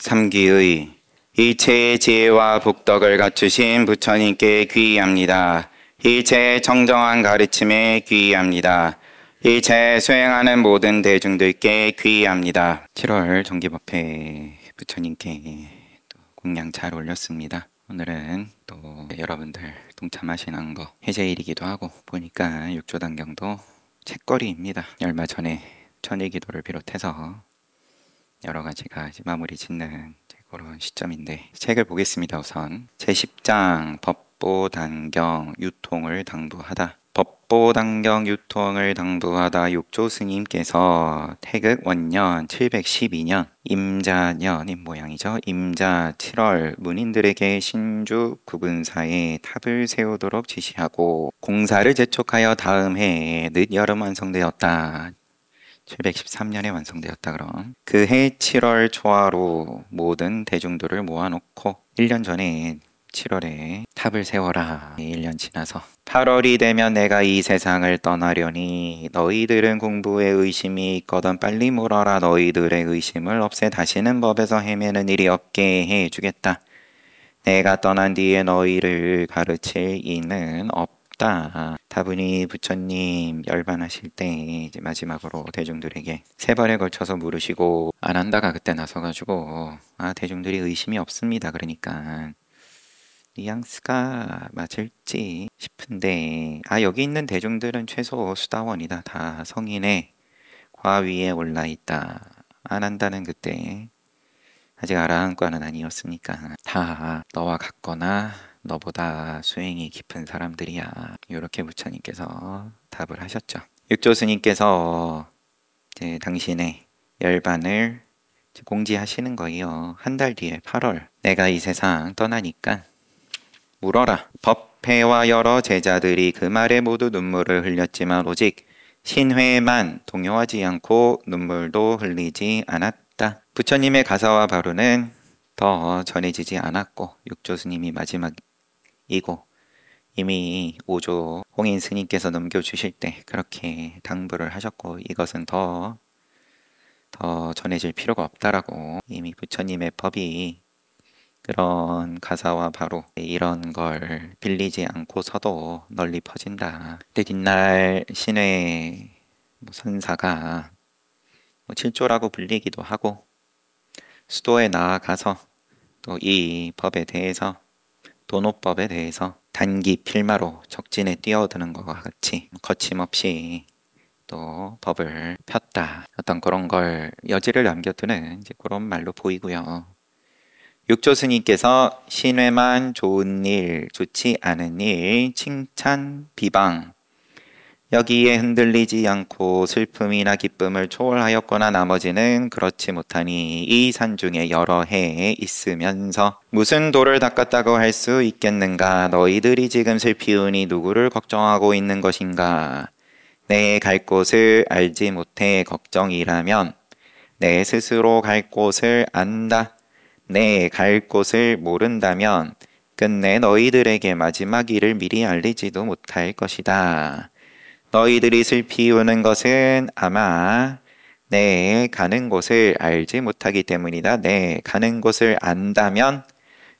삼기의 일체의 지혜와 복덕을 갖추신 부처님께 귀의합니다. 일체의 정정한 가르침에 귀의합니다. 일체 수행하는 모든 대중들께 귀의합니다. 7월 정기법회 부처님께 또 공양 잘 올렸습니다. 오늘은 또 여러분들 동참하시는 거 해제일이기도 하고 보니까 육조단경도 책거리입니다. 얼마 전에 천일기도를 비롯해서 여러 가지가 마무리 짓는 그런 시점인데 책을 보겠습니다. 우선 제10장 법보단경 유통을 당부하다. 법보단경 유통을 당부하다. 육조 스님께서 태극 원년 712년 임자년인 모양이죠. 임자 7월 문인들에게 신주 구근사에 탑을 세우도록 지시하고 공사를 재촉하여 다음 해에 늦여름 완성되었다. 713년에 완성되었다. 그럼 그해 7월 초하루 모든 대중들을 모아놓고 1년 전에 7월에 탑을 세워라. 1년 지나서 8월이 되면 내가 이 세상을 떠나려니 너희들은 공부에 의심이 있거든 빨리 물어라. 너희들의 의심을 없애 다시는 법에서 헤매는 일이 없게 해주겠다. 내가 떠난 뒤에 너희를 가르칠 이는 없다. 다분히 부처님 열반하실 때 이제 마지막으로 대중들에게 3번에 걸쳐서 물으시고 안 한다가 그때 나서가지고 대중들이 의심이 없습니다. 그러니까 뉘앙스가 맞을지 싶은데 여기 있는 대중들은 최소 수다원이다. 다 성인의 과위에 올라있다. 안 한다는 그때 아직 아라한과는 아니었으니까 다 너와 같거나 너보다 수행이 깊은 사람들이야. 이렇게 부처님께서 답을 하셨죠. 육조 스님께서 이제 당신의 열반을 공지하시는 거예요. 한 달 뒤에 8월 내가 이 세상 떠나니까 물어라. 법회와 여러 제자들이 그 말에 모두 눈물을 흘렸지만 오직 신회만 동요하지 않고 눈물도 흘리지 않았다. 부처님의 가사와 바루는 더 전해지지 않았고 육조 스님이 마지막이고 이미 5조 홍인 스님께서 넘겨주실 때 그렇게 당부를 하셨고 이것은 더 전해질 필요가 없다라고 이미 부처님의 법이 그런 가사와 바로 이런 걸 빌리지 않고서도 널리 퍼진다. 근데 뒷날 신회 선사가 7조라고 불리기도 하고 수도에 나아가서 또 이 법에 대해서 도노법에 대해서 단기 필마로 적진에 뛰어드는 것과 같이 거침없이 또 법을 폈다. 어떤 그런 걸 여지를 남겨두는 이제 그런 말로 보이고요. 육조 스님께서 신회만 좋은 일, 좋지 않은 일, 칭찬, 비방 여기에 흔들리지 않고 슬픔이나 기쁨을 초월하였거나 나머지는 그렇지 못하니 이 산중에 여러 해 있으면서 무슨 도를 닦았다고 할 수 있겠는가? 너희들이 지금 슬피우니 누구를 걱정하고 있는 것인가? 내 갈 곳을 알지 못해 걱정이라면 내 스스로 갈 곳을 안다. 내 갈 곳을 모른다면 끝내 너희들에게 마지막 일을 미리 알리지도 못할 것이다. 너희들이 슬피우는 것은 아마 내 가는 곳을 알지 못하기 때문이다. 내 가는 곳을 안다면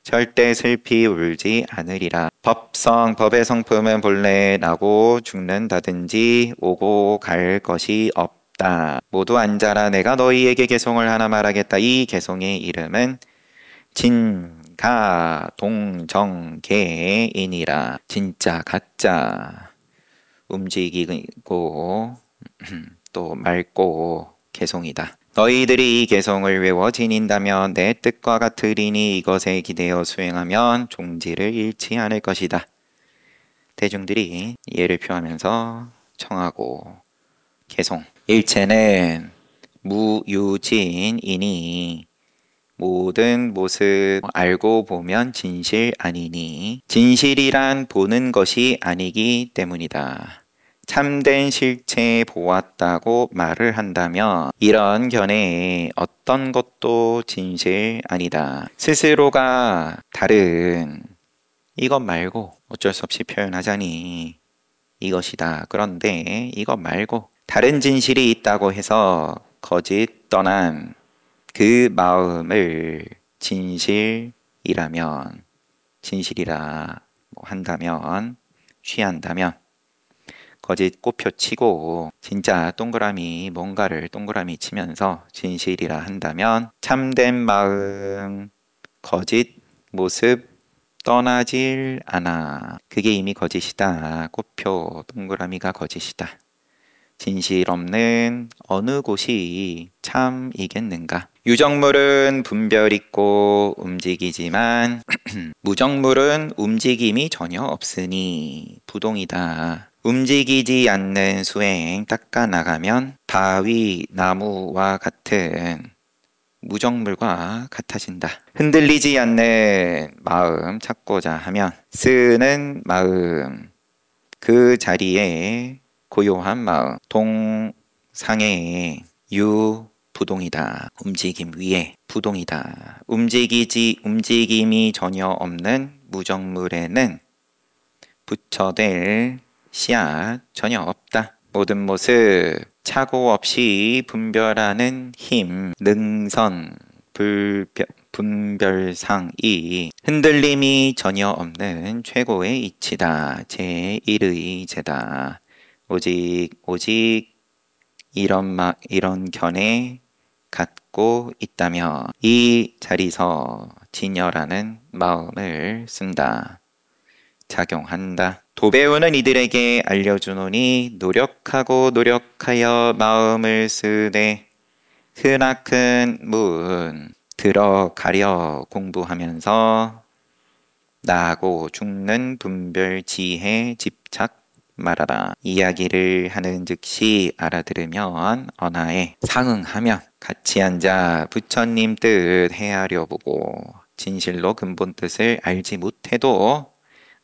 절대 슬피 울지 않으리라. 법의 성품은 본래 나고 죽는다든지 오고 갈 것이 없다. 모두 앉아라. 내가 너희에게 개송을 하나 말하겠다. 이 개송의 이름은 진가동정계이니라. 진짜 가짜 움직이고 또 맑고 개송이다. 너희들이 이 개송을 외워 지닌다면 내 뜻과 같으리니 이것에 기대어 수행하면 종지를 잃지 않을 것이다. 대중들이 예를 표하면서 청하고 개송. 일체는 무유진이니 모든 모습 알고 보면 진실 아니니 진실이란 보는 것이 아니기 때문이다. 참된 실체 보았다고 말을 한다면 이런 견해에 어떤 것도 진실 아니다. 스스로가 다른 이것 말고 어쩔 수 없이 표현하자니 이것이다. 그런데 이것 말고 다른 진실이 있다고 해서 거짓 떠난 그 마음을 진실이라면, 진실이라 뭐 한다면, 취한다면, 거짓 꼬표 치고 진짜 동그라미 뭔가를 동그라미 치면서 진실이라 한다면 참된 마음, 거짓 모습 떠나질 않아. 그게 이미 거짓이다. 꼬표 동그라미가 거짓이다. 진실 없는 어느 곳이 참이겠는가? 유정물은 분별 있고 움직이지만 무정물은 움직임이 전혀 없으니 부동이다. 움직이지 않는 수행 닦아 나가면 바위, 나무와 같은 무정물과 같아진다. 흔들리지 않는 마음 찾고자 하면 쓰는 마음, 그 자리에 고요한 마음, 동상의 유부동이다. 움직임 위에 부동이다. 움직임이 전혀 없는 무정물에는 붙여댈 씨앗 전혀 없다. 모든 모습 착오 없이 분별하는 힘, 능선, 분별상이 흔들림이 전혀 없는 최고의 이치다. 제1의 제다. 오직 이런 견해 갖고 있다며 이 자리서 진여라는 마음을 쓴다. 작용한다. 도배우는 이들에게 알려주노니 노력하여 마음을 쓰되 크나큰 문 들어가려 공부하면서 나고 죽는 분별지혜 집착 말하라. 이야기를 하는 즉시 알아들으면 언하에 상응하면 같이 앉아 부처님 뜻 헤아려 보고 진실로 근본 뜻을 알지 못해도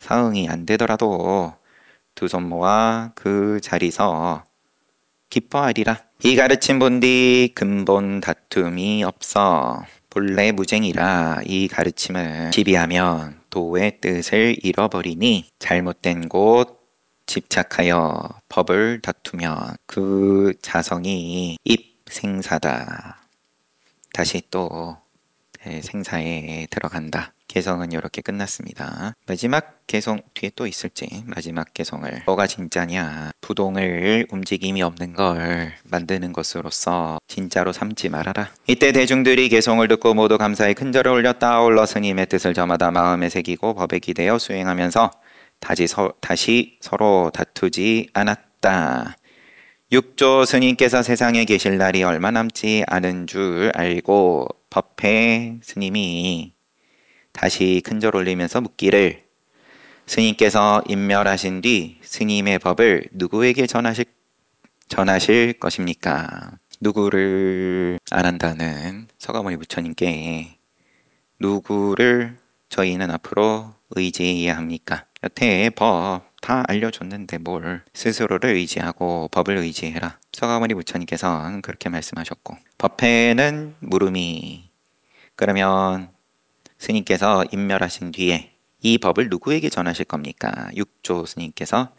상응이 안 되더라도 두 손 모아 그 자리서 기뻐하리라. 이 가르침 본디 근본 다툼이 없어 본래 무쟁이라. 이 가르침은 시비하면 도의 뜻을 잃어버리니 잘못된 곳 집착하여 법을 다투면 그 자성이 입생사다. 다시 또 생사에 들어간다. 개성은 이렇게 끝났습니다. 마지막 개성 뒤에 또 있을지. 마지막 개성을 뭐가 진짜냐? 부동을 움직임이 없는 걸 만드는 것으로서 진짜로 삼지 말아라. 이때 대중들이 개성을 듣고 모두 감사의 큰절을 올렸다. 아울러 스님의 뜻을 저마다 마음에 새기고 법에 기대어 수행하면서 다시 서로 다투지 않았다. 육조 스님께서 세상에 계실 날이 얼마 남지 않은 줄 알고 법회 스님이 다시 큰절 올리면서 묻기를 스님께서 인멸하신 뒤 스님의 법을 누구에게 전하실 것입니까? 누구를 안 한다는 서가모니 부처님께 누구를 저희는 앞으로 의지해야 합니까? 여태 법 다 알려줬는데 뭘 스스로를 의지하고 법을 의지해라. 서가모니 부처님께서는 그렇게 말씀하셨고 법회는 물음이 그러면 스님께서 인멸하신 뒤에 이 법을 누구에게 전하실 겁니까? 육조 스님께서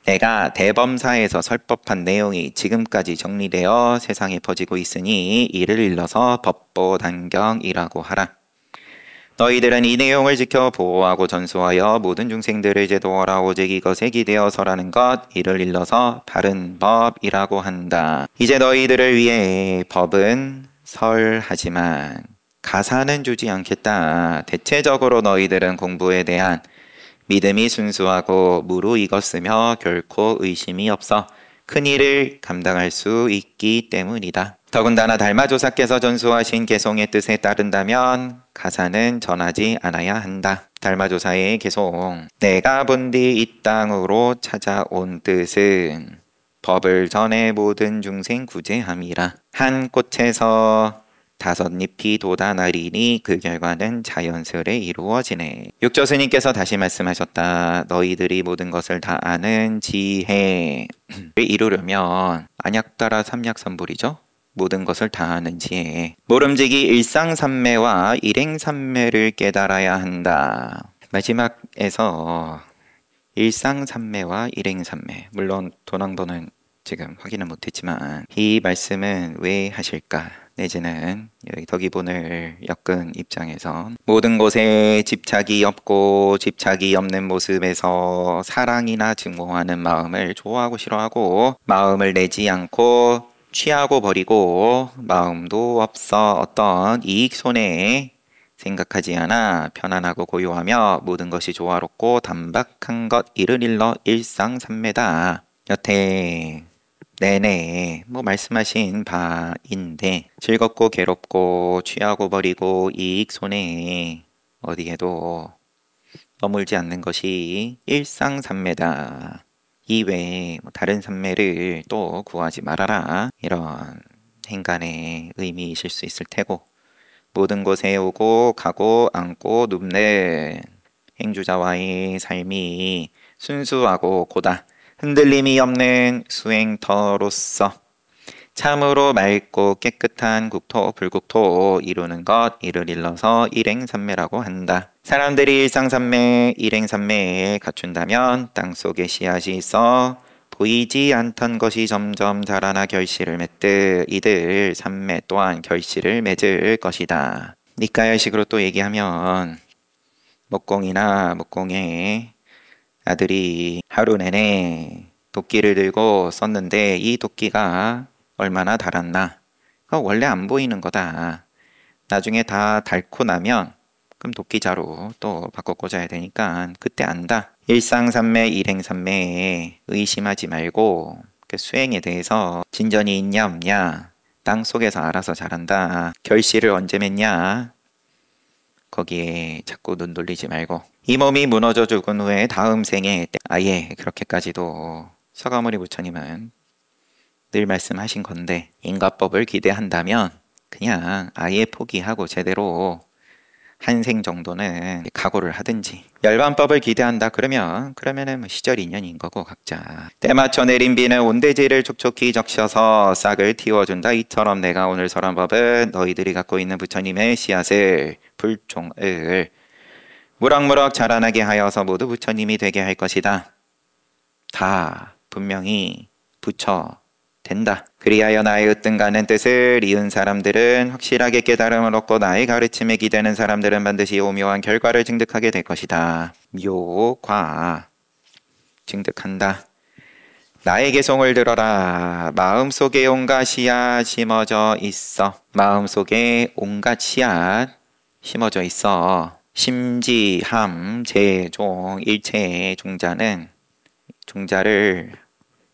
내가 대범사에서 설법한 내용이 지금까지 정리되어 세상에 퍼지고 있으니 이를 일러서 법보단경이라고 하라. 너희들은 이 내용을 지켜 보호하고 전수하여 모든 중생들을 제도하라. 오직 이것에 기대어서라는 것 이를 일러서 바른 법이라고 한다. 이제 너희들을 위해 법은 설하지만 가사는 주지 않겠다. 대체적으로 너희들은 공부에 대한 믿음이 순수하고 무르익었으며 결코 의심이 없어 큰 일을 감당할 수 있기 때문이다. 더군다나 달마조사께서 전수하신 개송의 뜻에 따른다면 가사는 전하지 않아야 한다. 달마조사의 개송 내가 본 뒤 이 땅으로 찾아온 뜻은 법을 전해 모든 중생 구제함이라. 한 꽃에서 5잎이 돋아나리니 그 결과는 자연스레 이루어지네. 육조 스님께서 다시 말씀하셨다. 너희들이 모든 것을 다 아는 지혜를 이루려면 안약따라 삼약삼불이죠. 모든 것을 다 아는 지혜. 모름지기 일상삼매와 일행삼매를 깨달아야 한다. 마지막에서 일상삼매와 일행삼매, 물론 도낭도는 지금 확인은 못했지만 이 말씀은 왜 하실까? 내지는 여기 덕이본을 엮은 입장에선 모든 것에 집착이 없고 집착이 없는 모습에서 사랑이나 증오하는 마음을 좋아하고 싫어하고 마음을 내지 않고 취하고 버리고 마음도 없어 어떤 이익 손해에 생각하지 않아 편안하고 고요하며 모든 것이 조화롭고 단박한 것 이를 일러 일상삼매다. 여태 내내 말씀하신 바인데 즐겁고 괴롭고 취하고 버리고 이익 손해에 어디에도 머물지 않는 것이 일상삼매다. 이외에 다른 삼매를 또 구하지 말아라. 이런 행간의 의미이실 수 있을 테고 모든 곳에 오고 가고 앉고 눕는 행주자와의 삶이 순수하고 고다 흔들림이 없는 수행터로서 참으로 맑고 깨끗한 국토 불국토 이루는 것 이를 일러서 일행삼매라고 한다. 사람들이 일상삼매 일행삼매에 갖춘다면 땅속에 씨앗이 있어 보이지 않던 것이 점점 자라나 결실을 맺듯 이들 삼매 또한 결실을 맺을 것이다. 니까야식으로 또 얘기하면 목공이나 목공의 아들이 하루 내내 도끼를 들고 썼는데 이 도끼가 얼마나 달았나? 그거 원래 안 보이는 거다. 나중에 다 닳고 나면 그럼 도끼자루 또 바꿔 꽂아야 되니까 그때 안다. 일상삼매 일행삼매에 의심하지 말고 그 수행에 대해서 진전이 있냐 없냐 땅속에서 알아서 자란다. 결실을 언제 맺냐 거기에 자꾸 눈 돌리지 말고 이 몸이 무너져 죽은 후에 다음 생에 아예 그렇게까지도 서가모니 부처님은 늘 말씀하신 건데 인과법을 기대한다면 그냥 아예 포기하고 제대로 한 생 정도는 각오를 하든지 열반법을 기대한다 그러면은 시절 인연인 거고 각자 때 맞춰 내린 비는 온대지를 촉촉히 적셔서 싹을 틔워준다. 이처럼 내가 오늘 설한 법은 너희들이 갖고 있는 부처님의 씨앗을 불종을 무럭무럭 자라나게 하여서 모두 부처님이 되게 할 것이다. 다 분명히 부처 된다. 그리하여 나의 으뜸가는 뜻을 이은 사람들은 확실하게 깨달음을 얻고 나의 가르침에 기대는 사람들은 반드시 오묘한 결과를 증득하게 될 것이다. 묘과 증득한다. 나의 개송을 들어라. 마음속에 온갖 씨앗 심어져 있어. 마음속에 온갖 씨앗 심어져 있어. 심지함 제종 일체의 종자는 종자를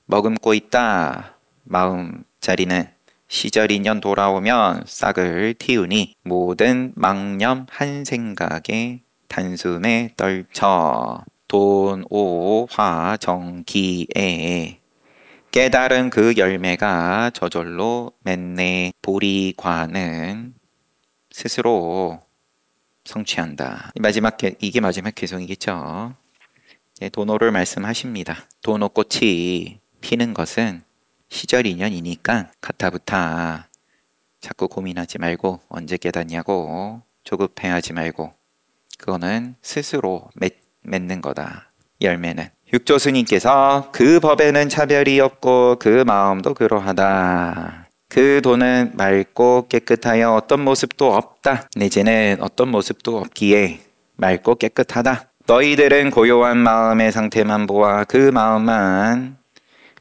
머금고 있다. 마음자리는 시절 인연 돌아오면 싹을 틔우니 모든 망념 한 생각에 단숨에 떨쳐 돈오화 정기에 깨달은 그 열매가 저절로 맺네. 보리과는 스스로 성취한다. 이게 마지막 개송이겠죠. 도노를 말씀하십니다. 도노꽃이 피는 것은 시절 인연이니까 가타부타 자꾸 고민하지 말고 언제 깨닫냐고 조급해하지 말고 그거는 스스로 맺는 거다. 열매는 육조스님께서 그 법에는 차별이 없고 그 마음도 그러하다. 그 도는 맑고 깨끗하여 어떤 모습도 없다. 내지는 어떤 모습도 없기에 맑고 깨끗하다. 너희들은 고요한 마음의 상태만 보아 그 마음만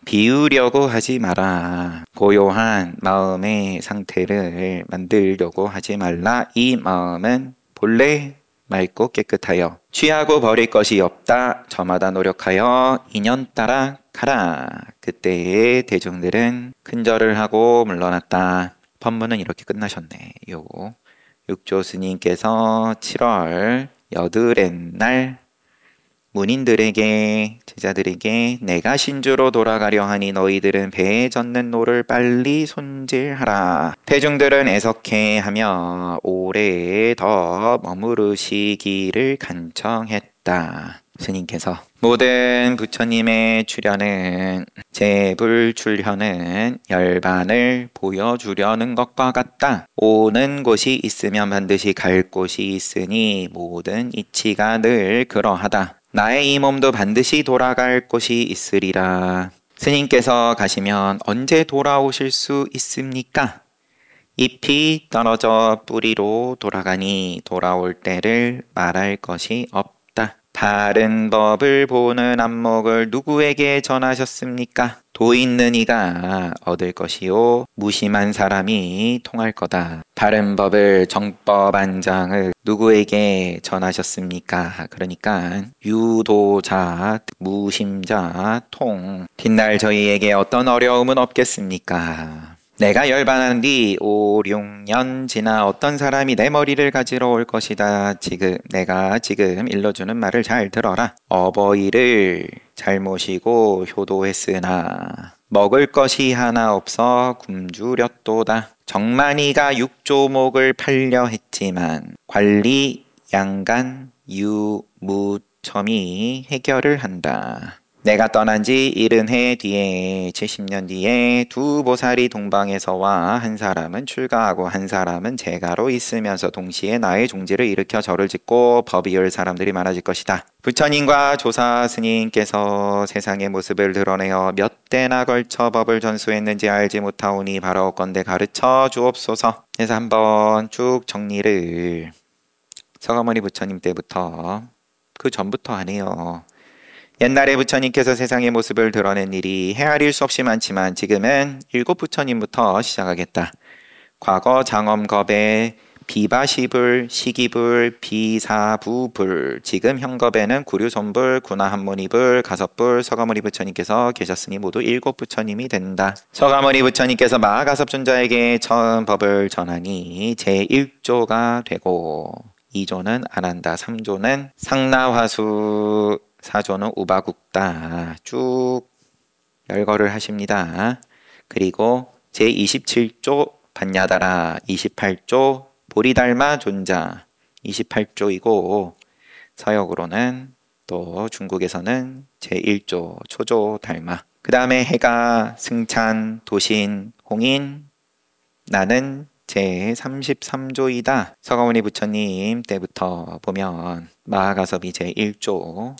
비우려고 하지 마라. 고요한 마음의 상태를 만들려고 하지 말라. 이 마음은 본래 맑고 깨끗하여 취하고 버릴 것이 없다. 저마다 노력하여 인연 따라 가라. 그때의 대중들은 큰절을 하고 물러났다. 법문은 이렇게 끝나셨네. 요 육조스님께서 7월 여드렛날 문인들에게 제자들에게 내가 신주로 돌아가려 하니 너희들은 배에 젓는 노를 빨리 손질하라. 대중들은 애석해하며 오래 더 머무르시기를 간청했다. 스님께서 모든 부처님의 출현은 재불출현은 열반을 보여주려는 것과 같다. 오는 곳이 있으면 반드시 갈 곳이 있으니 모든 이치가 늘 그러하다. 나의 이 몸도 반드시 돌아갈 곳이 있으리라. 스님께서 가시면 언제 돌아오실 수 있습니까? 잎이 떨어져 뿌리로 돌아가니 돌아올 때를 말할 것이 없다. 바른 법을 보는 안목을 누구에게 전하셨습니까? 도 있는 이가 얻을 것이요 무심한 사람이 통할 거다. 바른 법을 정법안장을 누구에게 전하셨습니까? 그러니까 유도자, 무심자, 통. 뒷날 저희에게 어떤 어려움은 없겠습니까? 내가 열반한 뒤 5, 6년 지나 어떤 사람이 내 머리를 가지러 올 것이다. 내가 지금 일러주는 말을 잘 들어라. 어버이를 잘 모시고 효도했으나 먹을 것이 하나 없어 굶주렸도다. 정만이가 육조목을 팔려 했지만 관리, 양간, 유, 무, 첨이 해결을 한다. 내가 떠난 지 70해 뒤에 70년 뒤에 두 보살이 동방에서와 한 사람은 출가하고 한 사람은 재가로 있으면서 동시에 나의 종지를 일으켜 절을 짓고 법이을 사람들이 많아질 것이다. 부처님과 조사 스님께서 세상의 모습을 드러내어 몇 대나 걸쳐 법을 전수했는지 알지 못하오니 바라옵건대 가르쳐 주옵소서. 그래서 한번 쭉 정리를 서가모니 부처님 때부터 그 전부터 하네요. 옛날에 부처님께서 세상의 모습을 드러낸 일이 헤아릴 수 없이 많지만 지금은 7 부처님부터 시작하겠다. 과거 장엄겁의 비바시불, 시기불, 비사부불, 지금 현겁에는 구류손불, 구나한무니불, 가섭불, 서가모니 부처님께서 계셨으니 모두 7 부처님이 된다. 서가모니 부처님께서 마하가섭존자에게 처음 법을 전하니 제1조가 되고 2조는 안한다, 3조는 상나화수, 4조는 우바국다. 쭉 열거를 하십니다. 그리고 제27조 반야다라, 28조 보리달마 존자, 28조이고 서역으로는 또 중국에서는 제1조 초조 달마, 그 다음에 해가, 승찬, 도신, 홍인, 나는 제33조이다. 서가모니 부처님 때부터 보면 마하가섭이 제1조,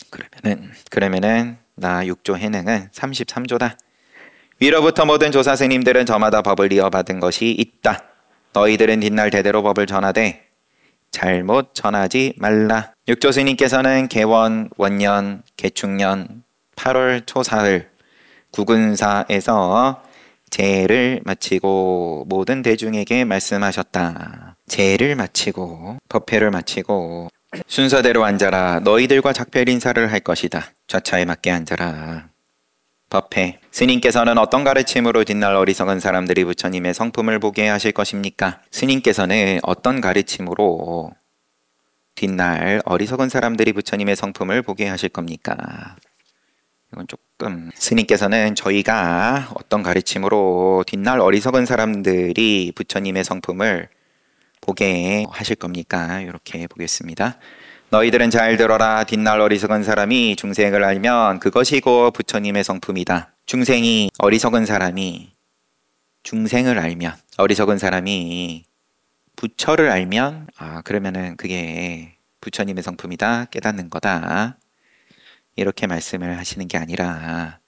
그러면은 나 6조 해능은 33조다. 위로부터 모든 조사 스님들은 저마다 법을 이어받은 것이 있다. 너희들은 뒷날 대대로 법을 전하되 잘못 전하지 말라. 6조 스님께서는 개원, 원년, 개축년, 8월 초사흘 구근사에서 제를 마치고 모든 대중에게 말씀하셨다. 제를 마치고 법회를 마치고 순서대로 앉아라. 너희들과 작별 인사를 할 것이다. 좌차에 맞게 앉아라. 법회. 스님께서는 어떤 가르침으로 뒷날 어리석은 사람들이 부처님의 성품을 보게 하실 것입니까? 스님께서는 어떤 가르침으로 뒷날 어리석은 사람들이 부처님의 성품을 보게 하실 겁니까? 이건 조금, 스님께서는 저희가 어떤 가르침으로 뒷날 어리석은 사람들이 부처님의 성품을 보게 하실 겁니까? 이렇게 보겠습니다. 너희들은 잘 들어라. 뒷날 어리석은 사람이 중생을 알면 그것이고 부처님의 성품이다. 중생이 어리석은 사람이 중생을 알면, 어리석은 사람이 부처를 알면 그러면은 그게 부처님의 성품이다, 깨닫는 거다, 이렇게 말씀을 하시는 게 아니라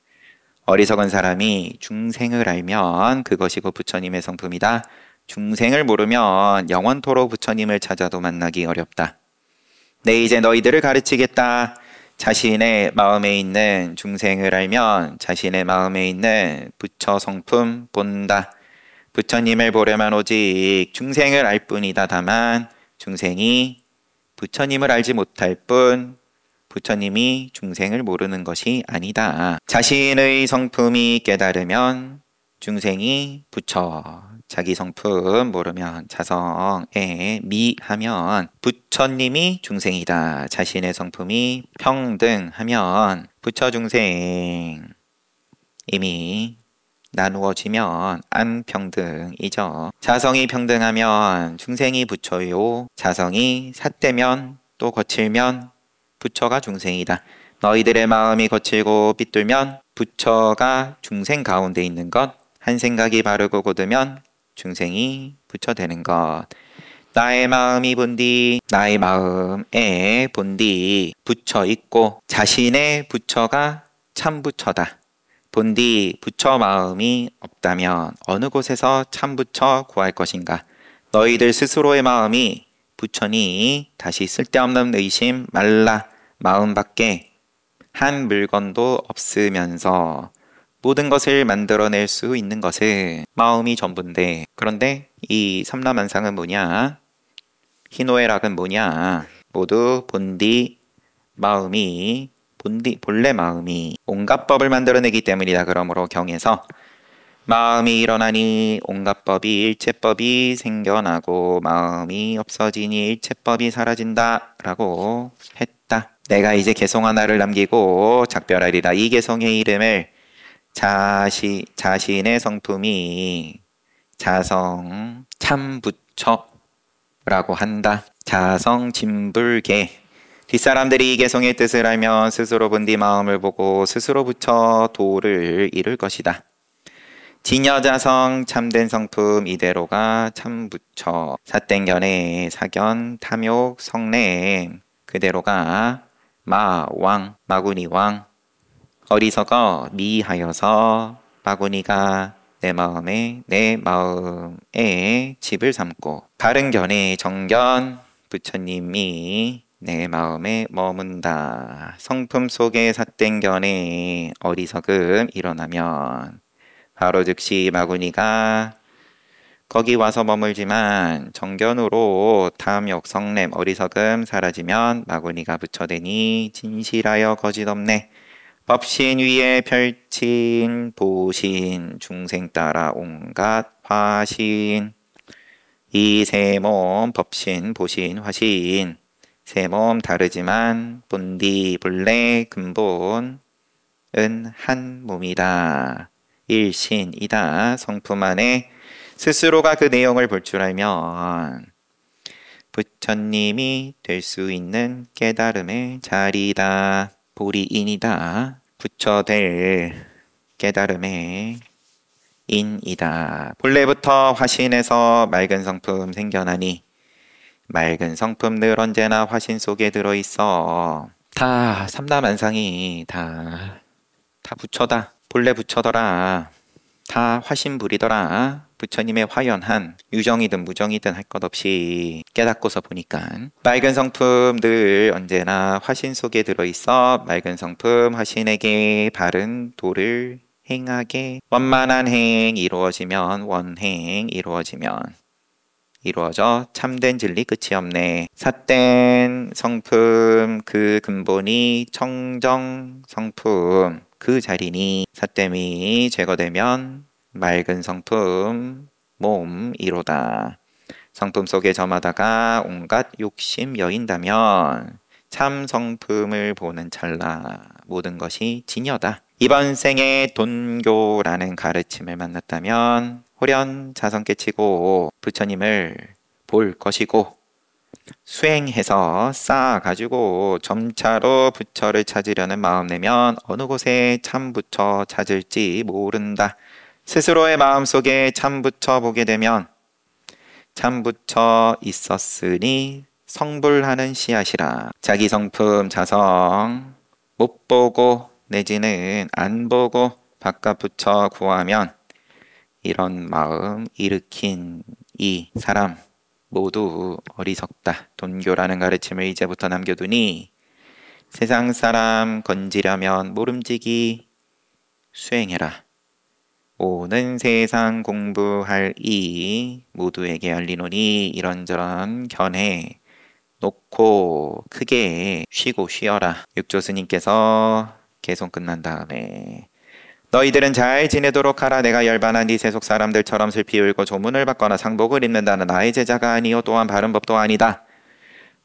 어리석은 사람이 중생을 알면 그것이고 부처님의 성품이다. 중생을 모르면 영원토록 부처님을 찾아도 만나기 어렵다. 네, 이제 너희들을 가르치겠다. 자신의 마음에 있는 중생을 알면 자신의 마음에 있는 부처 성품 본다. 부처님을 보려면 오직 중생을 알 뿐이다. 다만 중생이 부처님을 알지 못할 뿐 부처님이 중생을 모르는 것이 아니다. 자신의 성품이 깨달으면 중생이 부처, 자기 성품 모르면 자성에 미하면 부처님이 중생이다. 자신의 성품이 평등하면 부처 중생 이미 나누어지면 안평등이죠. 자성이 평등하면 중생이 부처요. 자성이 삿되면 또 거칠면 부처가 중생이다. 너희들의 마음이 거칠고 삐뚤면 부처가 중생 가운데 있는 것, 한 생각이 바르고 곧으면 중생이 부처 되는 것. 나의 마음이 본디, 나의 마음에 본디 부처 있고 자신의 부처가 참 부처다. 본디 부처 마음이 없다면 어느 곳에서 참 부처 구할 것인가? 너희들 스스로의 마음이 부처니 다시 쓸데없는 의심 말라. 마음밖에 한 물건도 없으면서 모든 것을 만들어낼 수 있는 것은 마음이 전부인데, 그런데 이 삼라만상은 뭐냐? 희노애락은 뭐냐? 모두 본디 마음이 본래 마음이 온갖 법을 만들어내기 때문이다. 그러므로 경에서 마음이 일어나니 온갖 법이 일체법이 생겨나고 마음이 없어지니 일체법이 사라진다 라고 했다. 내가 이제 개송 하나를 남기고 작별하리라. 이 개송의 이름을 자신의 성품이 자성 참부처라고 한다. 자성 진불계. 뒷사람들이 이 개송의 뜻을 알면 스스로 본디 마음을 보고 스스로 부처 도를 이룰 것이다. 진여자성 참된 성품 이대로가 참부처. 사땡견의 사견 탐욕 성냄 그대로가 마왕 마구니왕. 어리석어 미하여서 마구니가 내 마음에 집을 삼고, 바른견의 정견 부처님이 내 마음에 머문다. 성품 속에 사땡견의 어리석음 일어나면 바로 즉시 마구니가 거기 와서 머물지만 정견으로 탐욕 성냄 어리석음 사라지면 마구니가 부처되니 진실하여 거짓없네. 법신 위에 펼친 보신 중생 따라 온갖 화신. 이 세 몸 법신 보신 화신 세 몸 다르지만 본디 본래 근본은 한 몸이다. 일신이다. 성품 안에 스스로가 그 내용을 볼 줄 알면 부처님이 될 수 있는 깨달음의 자리다. 보리인이다. 부처 될 깨달음의 인이다. 본래부터 화신에서 맑은 성품 생겨나니 맑은 성품 늘 언제나 화신 속에 들어있어. 다 삼라만상이 다 부처다. 본래 부처더라. 다 화신불이더라. 부처님의 화연한 유정이든 무정이든 할 것 없이 깨닫고서 보니까 맑은 성품 늘 언제나 화신 속에 들어있어. 맑은 성품 화신에게 바른 도를 행하게. 원만한 행 이루어지면 원행 이루어져 참된 진리 끝이 없네. 삿된 성품 그 근본이 청정 성품 그 자리니 삿됨이 제거되면 맑은 성품 몸이로다. 성품 속에 점하다가 온갖 욕심 여인다면 참 성품을 보는 찰나 모든 것이 진여다. 이번 생에 돈교라는 가르침을 만났다면 호련 자성 깨치고 부처님을 볼 것이고, 수행해서 쌓아가지고 점차로 부처를 찾으려는 마음 내면 어느 곳에 참 부처 찾을지 모른다. 스스로의 마음속에 참 부처 보게 되면 참 부처 있었으니 성불하는 씨앗이라. 자기 성품 자성 못 보고 내지는 안 보고 바깥 부처 구하면 이런 마음 일으킨 이 사람 모두 어리석다. 돈교라는 가르침을 이제부터 남겨두니 세상 사람 건지려면 모름지기 수행해라. 오는 세상 공부할 이 모두에게 알리노니 이런저런 견해 놓고 크게 쉬고 쉬어라. 육조 스님께서 개송 끝난 다음에 너희들은 잘 지내도록 하라. 내가 열반한 네 세속 사람들처럼 슬피 울고 조문을 받거나 상복을 입는다는 나의 제자가 아니요 또한 바른 법도 아니다.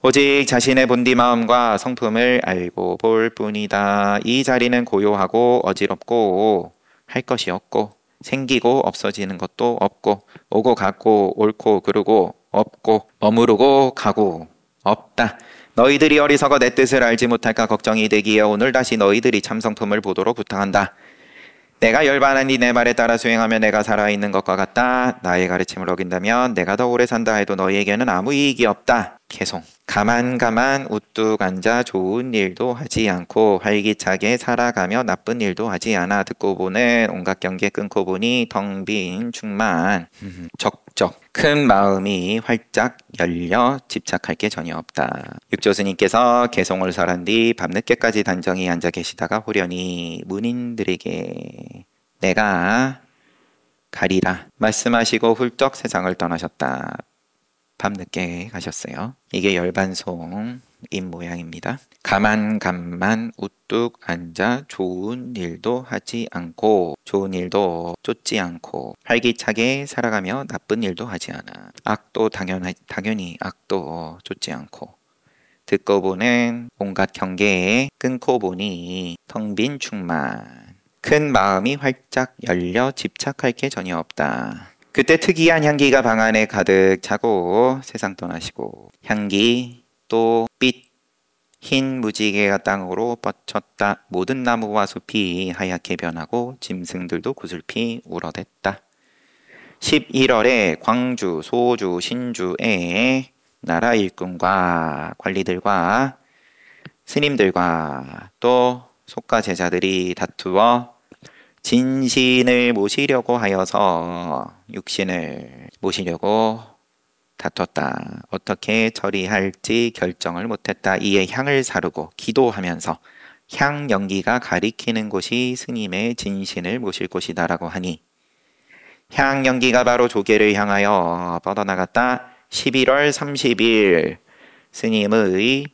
오직 자신의 본디 마음과 성품을 알고 볼 뿐이다. 이 자리는 고요하고 어지럽고 할 것이 없고 생기고 없어지는 것도 없고 오고 가고 옳고 그르고 없고 머무르고 가고 없다. 너희들이 어리석어 내 뜻을 알지 못할까 걱정이 되기에 오늘 다시 너희들이 참성품을 보도록 부탁한다. 내가 열반하니 내 말에 따라 수행하면 내가 살아있는 것과 같다. 나의 가르침을 어긴다면 내가 더 오래 산다 해도 너희에게는 아무 이익이 없다. 개송. 가만 우뚝 앉아 좋은 일도 하지 않고 활기차게 살아가며 나쁜 일도 하지 않아. 듣고 보는 온갖 경계 끊고 보니 텅 빈 충만. 적적. 큰 마음이 활짝 열려 집착할 게 전혀 없다. 육조스님께서 개송을 설한 뒤 밤늦게까지 단정히 앉아 계시다가 호련히 문인들에게 내가 가리라 말씀하시고 훌쩍 세상을 떠나셨다. 밤늦게 가셨어요. 이게 열반송인 모양입니다. 가만 우뚝 앉아 좋은 일도 하지 않고 좋은 일도 쫓지 않고 활기차게 살아가며 나쁜 일도 하지 않아. 악도 당연히 악도 쫓지 않고 듣고 보는 온갖 경계에 끊고 보니 텅 빈 충만. 큰 마음이 활짝 열려 집착할 게 전혀 없다. 그때 특이한 향기가 방 안에 가득 차고 세상 떠나시고 향기 또 빛 흰 무지개가 땅으로 뻗쳤다. 모든 나무와 숲이 하얗게 변하고 짐승들도 구슬피 울어댔다. 11월에 광주, 소주, 신주에 나라 일꾼과 관리들과 스님들과 또 속가 제자들이 다투어 진신을 모시려고 하여서 육신을 모시려고 다퉜다. 어떻게 처리할지 결정을 못했다. 이에 향을 사르고 기도하면서 향 연기가 가리키는 곳이 스님의 진신을 모실 곳이다라고 하니 향 연기가 바로 조계를 향하여 뻗어나갔다. 11월 30일 스님의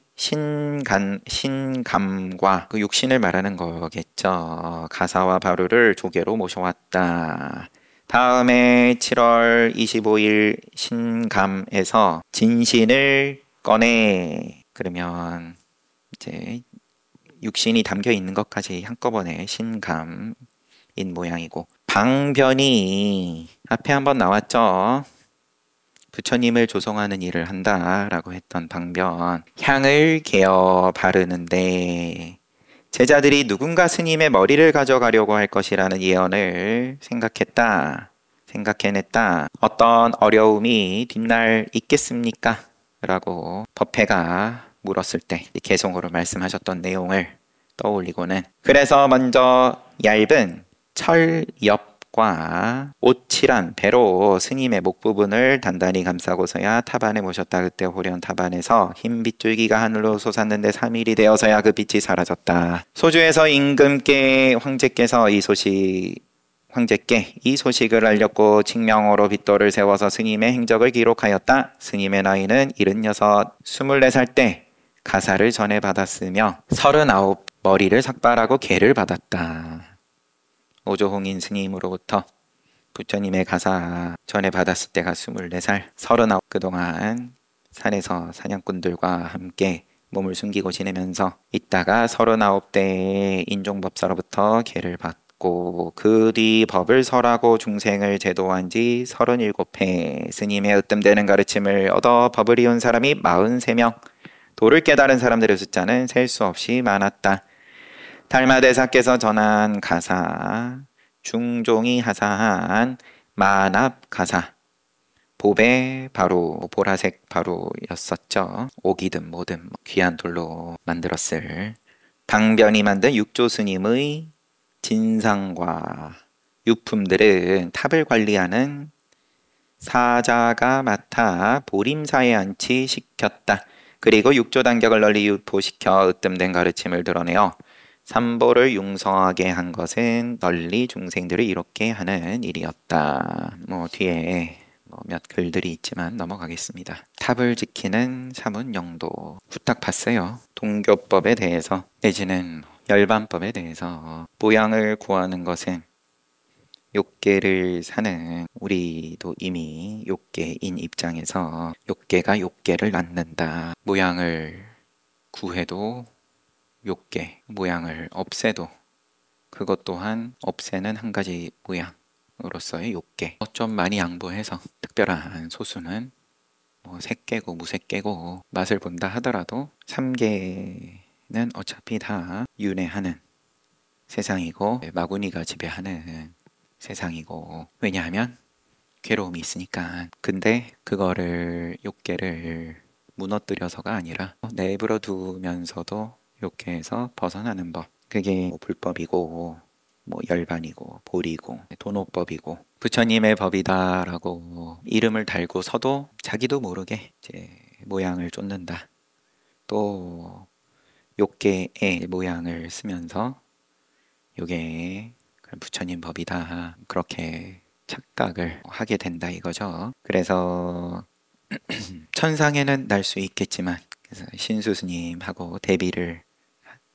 신감과 그 육신을 말하는 거겠죠. 가사와 바루를 조계로 모셔왔다. 다음에 7월 25일 신감에서 진신을 꺼내. 그러면 이제 육신이 담겨 있는 것까지 한꺼번에 신감인 모양이고 방변이 앞에 한번 나왔죠. 부처님을 조성하는 일을 한다라고 했던 방변. 향을 개어 바르는데 제자들이 누군가 스님의 머리를 가져가려고 할 것이라는 예언을 생각해냈다. 어떤 어려움이 뒷날 있겠습니까? 라고 법회가 물었을 때 개송으로 말씀하셨던 내용을 떠올리고는 그래서 먼저 얇은 철엽과 옷칠한 배로 스님의 목 부분을 단단히 감싸고서야 타반에 모셨다. 그때 호련 타반에서 흰 빗줄기가 하늘로 솟았는데 3일이 되어서야 그 빛이 사라졌다. 소주에서 임금께 황제께서 황제께 이 소식을 알렸고 칙명으로 빗돌을 세워서 스님의 행적을 기록하였다. 스님의 나이는 76, 24살 때 가사를 전해받았으며 39 머리를 삭발하고 계를 받았다. 오조홍인 스님으로부터 부처님의 가사 전해받았을 때가 24살, 39 그동안 산에서 사냥꾼들과 함께 몸을 숨기고 지내면서 있다가 39대의 인종법사로부터 계를 받고 그 뒤 법을 설하고 중생을 제도한 지 37회 스님의 으뜸되는 가르침을 얻어 법을 이룬 사람이 43명, 도를 깨달은 사람들의 숫자는 셀 수 없이 많았다. 달마대사께서 전한 가사, 중종이 하사한 만압 가사, 보배 바로 보라색 바로였었죠. 오기든 뭐든 귀한 돌로 만들었을 방변이 만든 육조 스님의 진상과 유품들은 탑을 관리하는 사자가 맡아 보림사에 안치시켰다. 그리고 육조 단격을 널리 유포시켜 으뜸된 가르침을 드러내어 삼보를 융성하게 한 것은 널리 중생들을 이롭게 하는 일이었다. 뒤에 몇 글들이 있지만 넘어가겠습니다. 탑을 지키는 사문영도 후딱 봤어요. 동교법에 대해서 내지는 열반법에 대해서 모양을 구하는 것은 욕계를 사는 우리도 이미 욕계인 입장에서 욕계가 욕계를 낳는다. 모양을 구해도 욕계, 모양을 없애도 그것 또한 없애는 한 가지 모양으로서의 욕계. 좀 많이 양보해서 특별한 소수는 색계고 무색계고 맛을 본다 하더라도 3개는 어차피 다 윤회하는 세상이고 마구니가 지배하는 세상이고, 왜냐하면 괴로움이 있으니까. 근데 그거를 욕계를 무너뜨려서가 아니라 내버려 두면서도 욕계에서 벗어나는 법, 그게 뭐 불법이고 뭐 열반이고 보리고 도노법이고 부처님의 법이다라고 이름을 달고 서도 자기도 모르게 이제 모양을 쫓는다. 또 욕계의 모양을 쓰면서 요게 부처님 법이다, 그렇게 착각을 하게 된다 이거죠. 그래서 천상에는 날 수 있겠지만, 그래서 신수 스님하고 대비를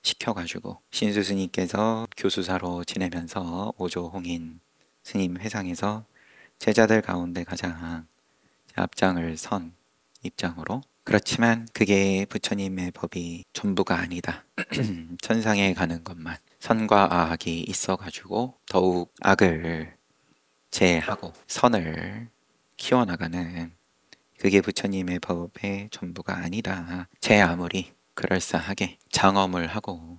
시켜가지고 신수 스님께서 교수사로 지내면서 오조홍인 스님 회상에서 제자들 가운데 가장 앞장을 선 입장으로, 그렇지만 그게 부처님의 법이 전부가 아니다. 천상에 가는 것만, 선과 악이 있어가지고 더욱 악을 제하고 선을 키워나가는, 그게 부처님의 법의 전부가 아니다. 제 아무리 그럴싸하게 장엄을 하고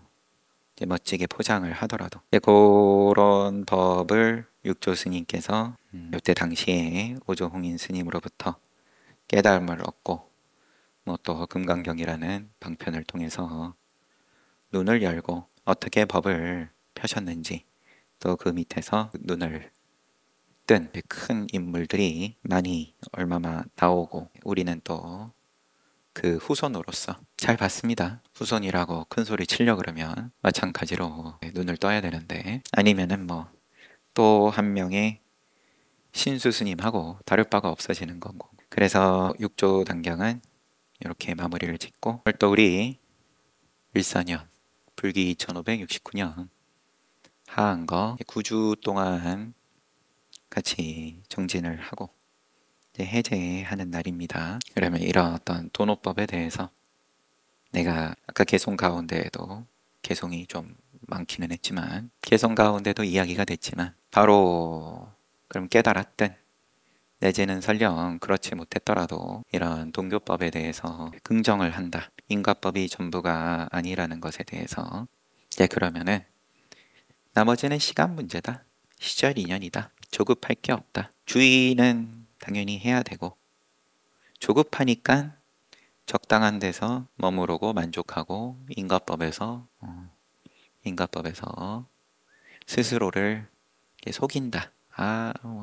이제 멋지게 포장을 하더라도 그런 법을 육조 스님께서 이때 당시에 오조홍인 스님으로부터 깨달음을 얻고, 뭐 또 금강경이라는 방편을 통해서 눈을 열고 어떻게 법을 펴셨는지, 또 그 밑에서 눈을 뜬 큰 인물들이 많이 얼마나 나오고, 우리는 또 그 후손으로서 잘 봤습니다. 후손이라고 큰 소리 치려 그러면 마찬가지로 눈을 떠야 되는데, 아니면은 뭐 또 한 명의 신수 스님하고 다를 바가 없어지는 거고. 그래서 육조 단경은 이렇게 마무리를 짓고, 또 우리 일사년 불기 2569년 하한 거 9주 동안 같이 정진을 하고 이제 해제하는 날입니다. 그러면 이런 어떤 도노법에 대해서 내가 아까 개송 가운데에도 개송이 좀 많기는 했지만, 개송 가운데도 이야기가 됐지만, 바로 그럼 깨달았든 내지는 설령 그렇지 못했더라도 이런 동교법에 대해서 긍정을 한다. 인과법이 전부가 아니라는 것에 대해서. 이제 그러면은 나머지는 시간 문제다. 시절 인연이다. 조급할 게 없다. 주의는 당연히 해야 되고, 조급하니까 적당한 데서 머무르고 만족하고 인과법에서 스스로를 속인다.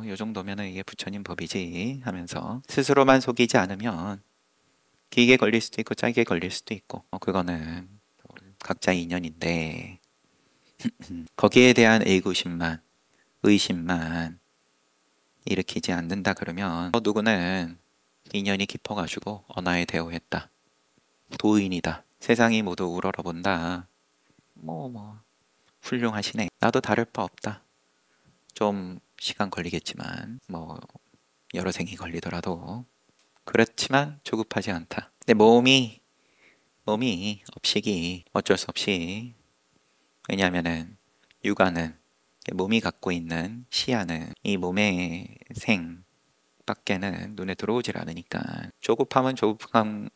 요 정도면은 이게 부처님 법이지 하면서 스스로만 속이지 않으면 길게 걸릴 수도 있고 짧게 걸릴 수도 있고, 그거는 각자 인연인데 거기에 대한 의구심만, 의심만 일으키지 않는다 그러면 누구는 인연이 깊어가지고 언하에 대오했다. 도인이다. 세상이 모두 우러러본다. 훌륭하시네. 나도 다를 바 없다. 좀 시간 걸리겠지만 여러 생이 걸리더라도, 그렇지만 조급하지 않다. 근데 몸이 업식이 어쩔 수 없이, 왜냐하면은 육아는 몸이 갖고 있는 시야는 이 몸의 생 밖에는 눈에 들어오질 않으니까, 조급하면 조급한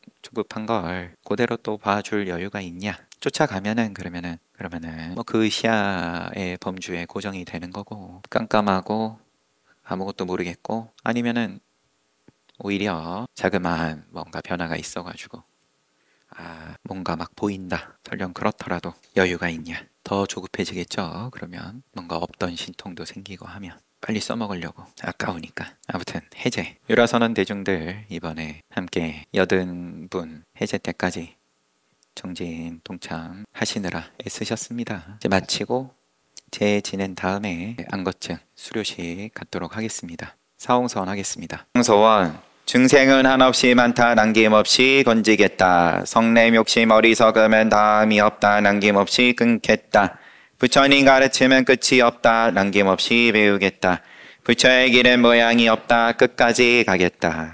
걸 그대로 또 봐줄 여유가 있냐. 쫓아가면은 그러면은 그 시야의 범주에 고정이 되는 거고, 깜깜하고 아무것도 모르겠고, 아니면은 오히려 자그마한 뭔가 변화가 있어가지고 뭔가 막 보인다. 설령 그렇더라도 여유가 있냐. 더 조급해지겠죠. 그러면 뭔가 없던 신통도 생기고 하면 빨리 써먹으려고 아까우니까. 아무튼 해제, 유라선원 대중들 이번에 함께 80분 해제 때까지 정진 동참 하시느라 애쓰셨습니다. 이제 마치고 재지낸 다음에 안거증 수료식 갖도록 하겠습니다. 사홍서원 하겠습니다. 사홍서원. 증생은 한없이 많다. 남김없이 건지겠다. 성냄 욕심 어리석으면 다음이 없다. 남김없이 끊겠다. 부처님 가르치면 끝이 없다. 남김없이 배우겠다. 부처의 길은 모양이 없다. 끝까지 가겠다.